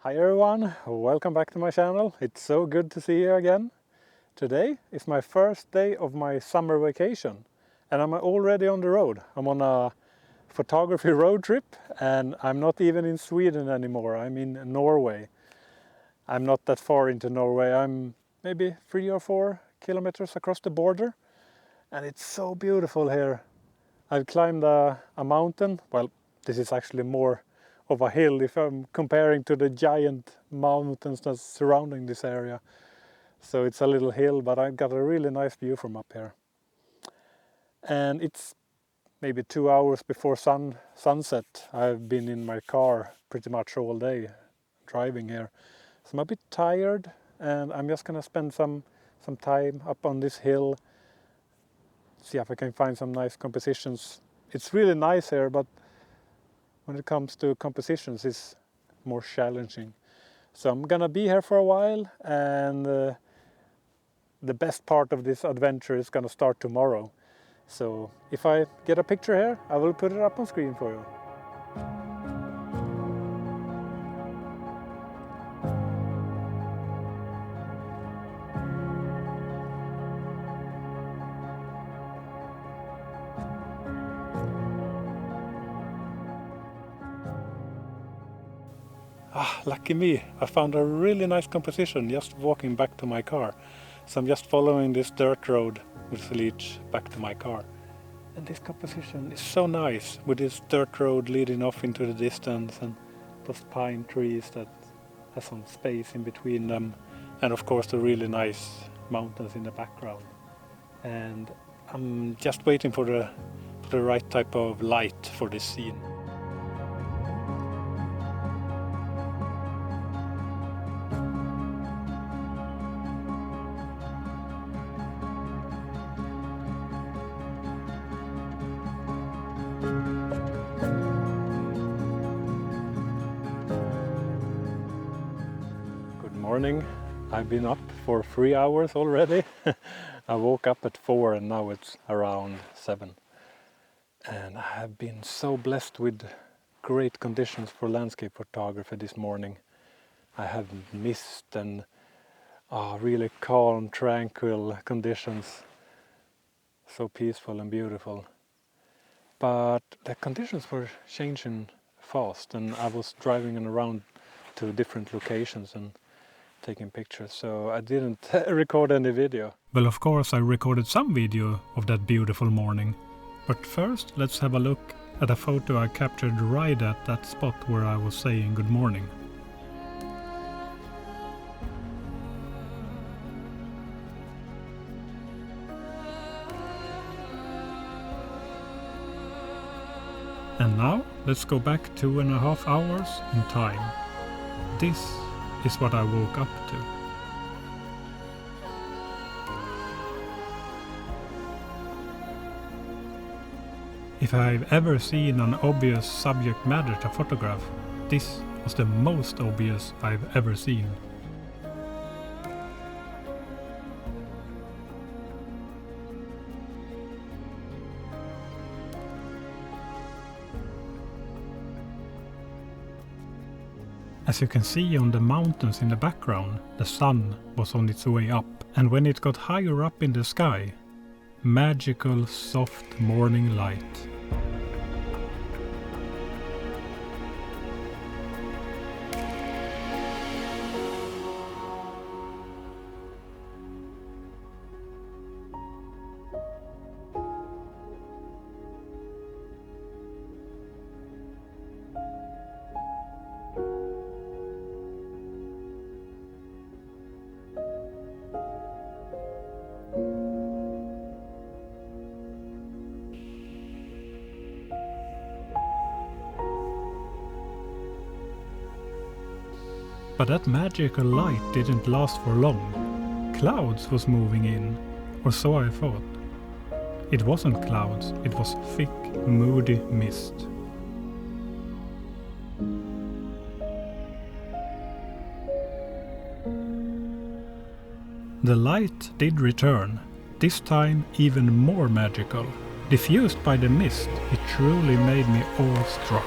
Hi everyone, welcome back to my channel. It's so good to see you again. Today is my first day of my summer vacation and I'm already on the road. I'm on a photography road trip and I'm not even in Sweden anymore. I'm in Norway. I'm not that far into Norway. I'm maybe 3 or 4 kilometers across the border and it's so beautiful here. I've climbed a mountain. Well, this is actually more of a hill if I'm comparing to the giant mountains that's surrounding this area. So it's a little hill, but I've got a really nice view from up here. And it's maybe 2 hours before sunset. I've been in my car pretty much all day driving here. So I'm a bit tired and I'm just gonna spend some time up on this hill, see if I can find some nice compositions. It's really nice here, but when it comes to compositions it's more challenging. So I'm gonna be here for a while and the best part of this adventure is gonna start tomorrow. So if I get a picture here, I will put it up on screen for you. Lucky me, I found a really nice composition just walking back to my car. So I'm just following this dirt road which leads back to my car. And this composition is so nice with this dirt road leading off into the distance and those pine trees that have some space in between them. And of course the really nice mountains in the background. And I'm just waiting for the right type of light for this scene. Morning. I've been up for 3 hours already. I woke up at 4 and now it's around 7. And I have been so blessed with great conditions for landscape photography this morning. I have mist and really calm, tranquil conditions. So peaceful and beautiful. But the conditions were changing fast and I was driving around to different locations and taking pictures, so I didn't record any video. Well, of course I recorded some video of that beautiful morning. But first let's have a look at a photo I captured right at that spot where I was saying good morning. And now let's go back 2.5 hours in time. This is what I woke up to. If I've ever seen an obvious subject matter to photograph, this was the most obvious I've ever seen. As you can see on the mountains in the background, the sun was on its way up, and when it got higher up in the sky, magical soft morning light. But that magical light didn't last for long. Clouds was moving in, or so I thought. It wasn't clouds, it was thick, moody mist. The light did return, this time even more magical. Diffused by the mist, it truly made me awestruck.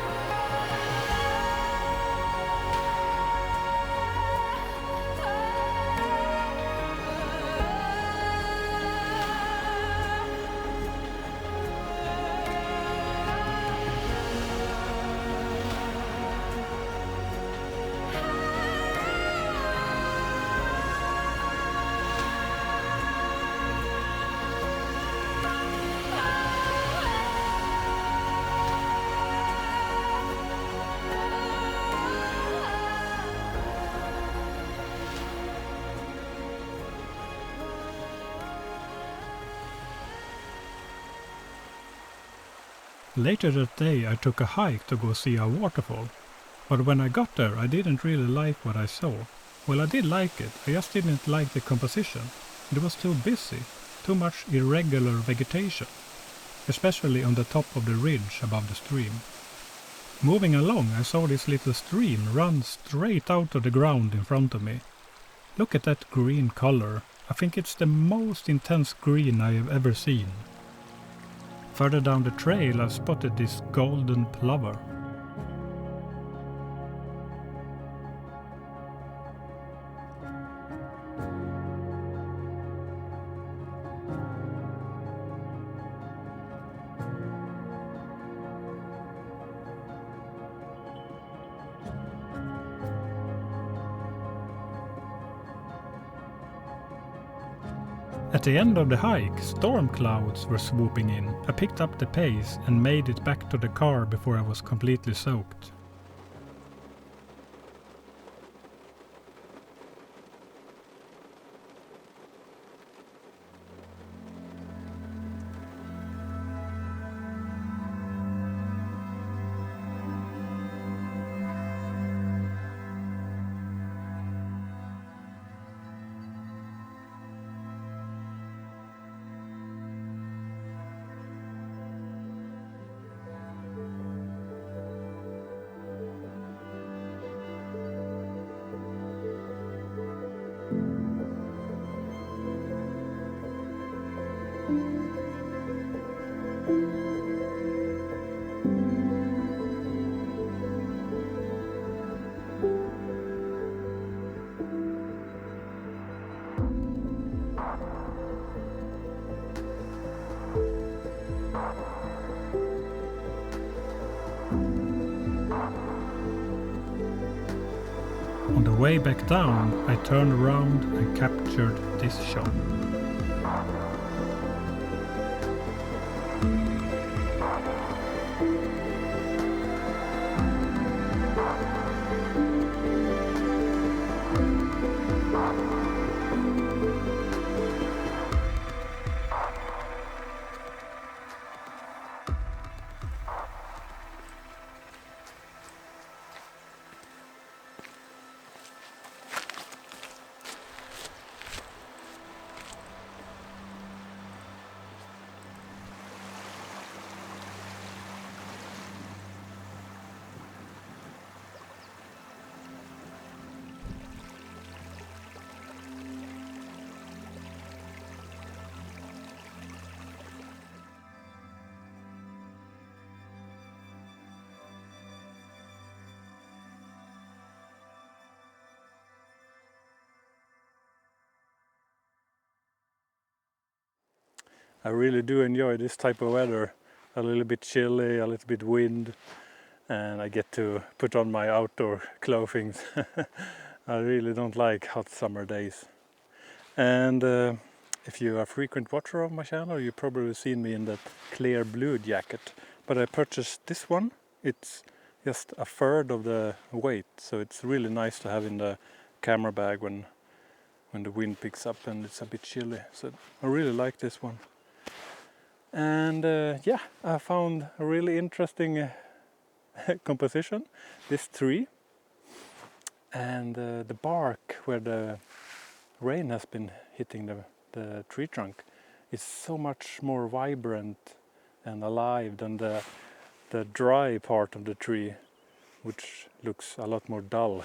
Later that day I took a hike to go see a waterfall, but when I got there I didn't really like what I saw. Well, I did like it, I just didn't like the composition. It was too busy, too much irregular vegetation, especially on the top of the ridge above the stream. Moving along, I saw this little stream run straight out of the ground in front of me. Look at that green color. I think it's the most intense green I have ever seen. Further down the trail, I've spotted this golden plover. At the end of the hike, storm clouds were swooping in. I picked up the pace and made it back to the car before I was completely soaked. On the way back down, I turned around and captured this shot. I really do enjoy this type of weather. A little bit chilly, a little bit wind, and I get to put on my outdoor clothing. I really don't like hot summer days. And if you're a frequent watcher of my channel, you've probably seen me in that clear blue jacket. But I purchased this one. It's just a third of the weight, so it's really nice to have in the camera bag when the wind picks up and it's a bit chilly. So I really like this one. And yeah, I found a really interesting composition, this tree, and the bark where the rain has been hitting the tree trunk is so much more vibrant and alive than the dry part of the tree, which looks a lot more dull.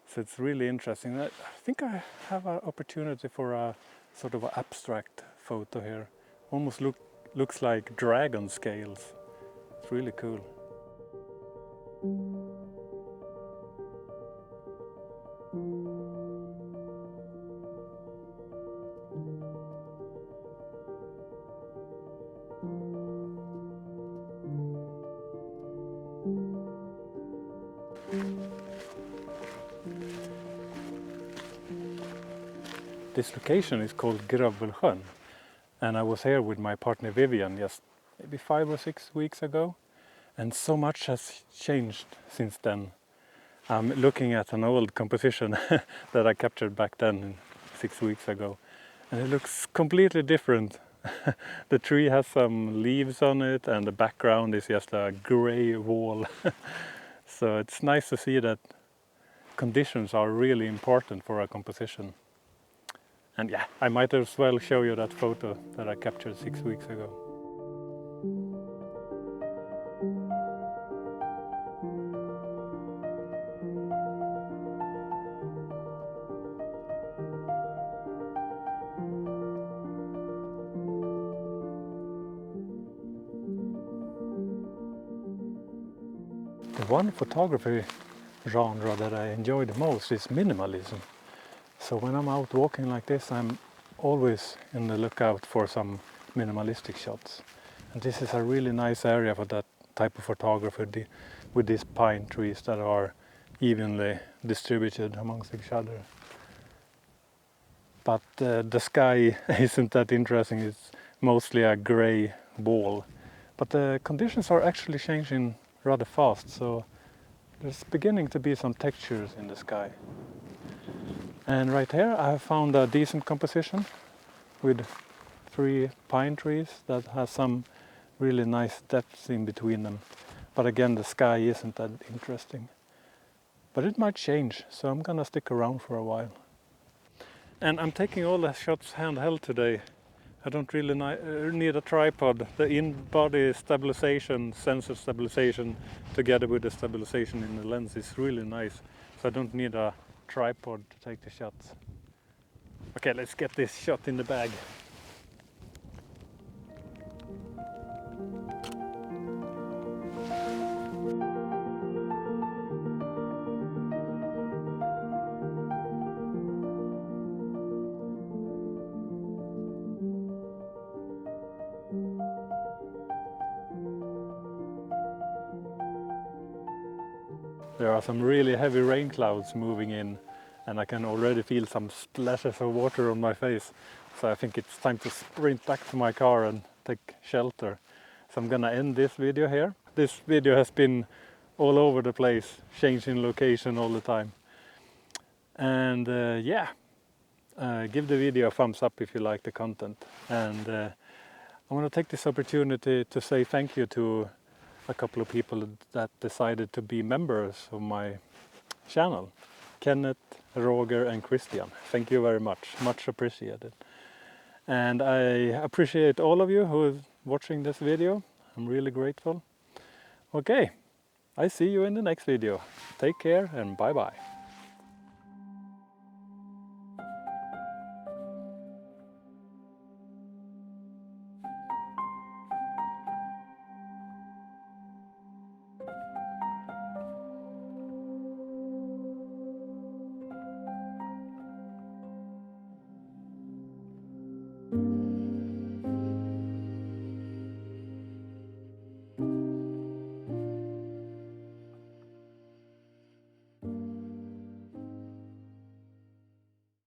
So it's really interesting. I think I have an opportunity for a sort of an abstract photo here. Almost looks like dragon scales. It's really cool. This location is called Grövelsjön, and I was here with my partner Vivian just maybe 5 or 6 weeks ago, and so much has changed since then. I'm looking at an old composition that I captured back then 6 weeks ago, and it looks completely different The tree has some leaves on it and the background is just a gray wall. So it's nice to see that conditions are really important for a composition. And yeah, I might as well show you that photo that I captured 6 weeks ago. The one photography genre that I enjoy the most is minimalism. So when I'm out walking like this, I'm always in the lookout for some minimalistic shots. And this is a really nice area for that type of photography with these pine trees that are evenly distributed amongst each other. But the sky isn't that interesting, it's mostly a grey wall. But the conditions are actually changing rather fast, so there's beginning to be some textures in the sky. And right here I have found a decent composition with 3 pine trees that has some really nice depths in between them. But again, the sky isn't that interesting. But it might change, so I'm gonna stick around for a while. And I'm taking all the shots handheld today. I don't really need a tripod. The in-body stabilization, sensor stabilization, together with the stabilization in the lens is really nice. So I don't need a tripod to take the shots. Okay, let's get this shot in the bag. There are some really heavy rain clouds moving in and I can already feel some splashes of water on my face. So I think it's time to sprint back to my car and take shelter. So I'm gonna end this video here. This video has been all over the place, changing location all the time. And give the video a thumbs up if you like the content. And I want to take this opportunity to say thank you to a couple of people that decided to be members of my channel. Kenneth, Roger and Christian. Thank you very much appreciated. And I appreciate all of you who are watching this video. I'm really grateful. Okay, I see you in the next video. Take care and bye bye.